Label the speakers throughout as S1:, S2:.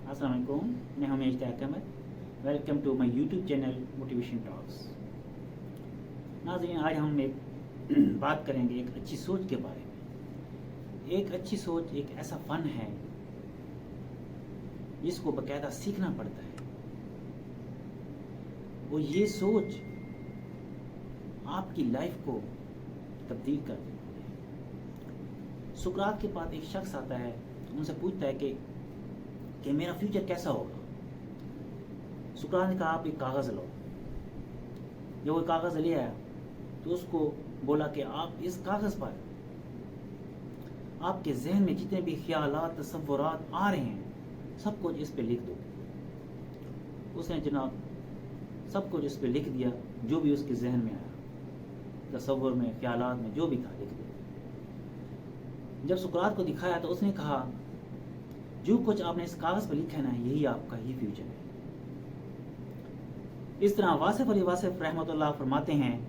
S1: अस्सलाम वालेकुम, मैं हूं Ishtiaq Ahmed. Welcome to my YouTube channel motivation talks. नाज़रीन, आज हम एक बात करेंगे एक अच्छी सोच के बारे में। एक अच्छी सोच एक ऐसा फ़न है जिसको बाकायदा सीखना पड़ता है। वो ये सोच आपकी लाइफ को तब्दील कर देती है। सुकरात के पास एक शख्स आता है, उनसे पूछता है कि मेरा फ्यूचर कैसा होगा। सुकरात ने कहा आप एक कागज़ लो। जब वो कागज़ ले आया तो उसको बोला कि आप इस कागज़ पर आपके जहन में जितने भी ख्यालात तसव्वुरात आ रहे हैं सब कुछ इस पे लिख दो। उसने जनाब सब कुछ इस पे लिख दिया, जो भी उसके जहन में आया, तसव्वुर में, ख्यालात में, जो भी था लिख दिया। जब सुकरात को दिखाया तो उसने कहा जो कुछ आपने इस कागज़ पर लिखा है ना, यही आपका ही फ्यूचर है। इस तरह वासिफ अली वासिफ रहमतुल्लाह फरमाते हैं,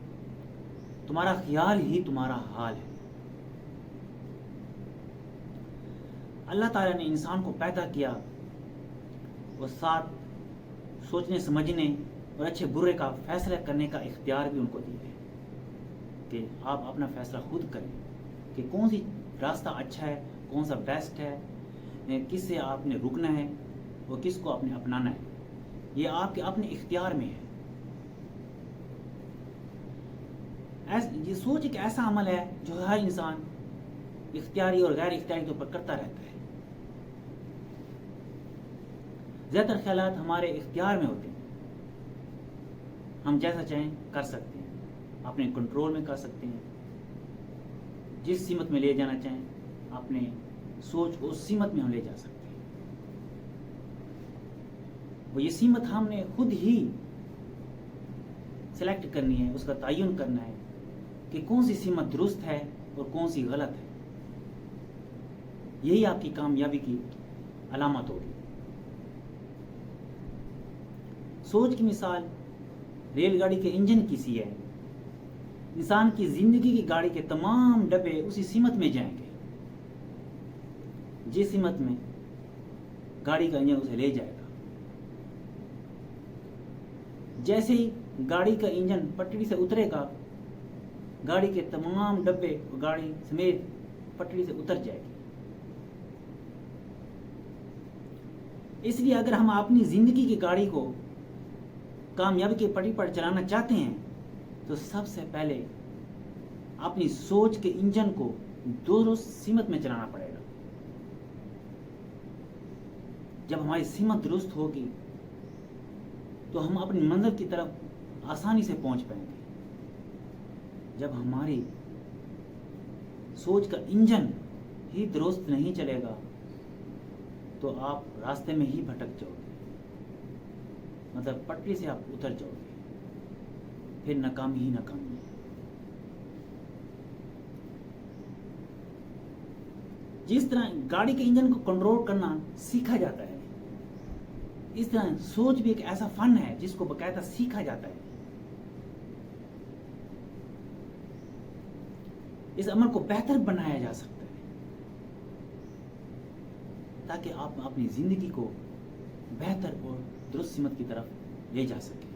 S1: तुम्हारा ख्याल ही तुम्हारा हाल है। अल्लाह ताला ने इंसान को पैदा किया और साथ सोचने समझने और अच्छे बुरे का फैसला करने का इख्तियार भी उनको दिया है कि आप अपना फैसला खुद करें कि कौन सी रास्ता अच्छा है, कौन सा बेस्ट है, किससे आपने रुकना है और किसको आपने अपनाना है। ये आपके अपने इख्तियार में है। ये सोच एक ऐसा अमल है जो हर इंसान इख्तियारी और गैर इख्तियारी के ऊपर करता रहता है। ज़्यादातर ख्यालात हमारे इख्तियार में होते हैं, हम जैसा चाहें कर सकते हैं, अपने कंट्रोल में कर सकते हैं। जिस सीमत में ले जाना चाहें अपने सोच को उस सीमत में हम ले जा सकते हैं। वो ये सीमत हमने खुद ही सेलेक्ट करनी है, उसका तयन करना है कि कौन सी सीमत दुरुस्त है और कौन सी गलत है। यही आपकी कामयाबी की अलामत होगी। सोच की मिसाल रेलगाड़ी के इंजन की सी है। इंसान की जिंदगी की गाड़ी के तमाम डब्बे उसी सीमत में जाएंगे जिस सीमत में गाड़ी का इंजन उसे ले जाएगा। जैसे ही गाड़ी का इंजन पटरी से उतरेगा, गाड़ी के तमाम डब्बे गाड़ी समेत पटरी से उतर जाएगी। इसलिए अगर हम अपनी जिंदगी की गाड़ी को कामयाबी की पटरी पर चलाना चाहते हैं तो सबसे पहले अपनी सोच के इंजन को दुरुस्त सीमत में चलाना पड़ेगा। जब हमारी सीमत दुरुस्त होगी तो हम अपनी मंजिल की तरफ आसानी से पहुंच पाएंगे। जब हमारी सोच का इंजन ही दुरुस्त नहीं चलेगा तो आप रास्ते में ही भटक जाओगे, मतलब पटरी से आप उतर जाओगे, फिर नाकामी ही नाकामी है। जिस तरह गाड़ी के इंजन को कंट्रोल करना सीखा जाता है, इस तरह सोच भी एक ऐसा फन है जिसको बाकायदा सीखा जाता है। इस अमल को बेहतर बनाया जा सकता है ताकि आप अपनी जिंदगी को बेहतर और दुरुस्त सीमत की तरफ ले जा सकें।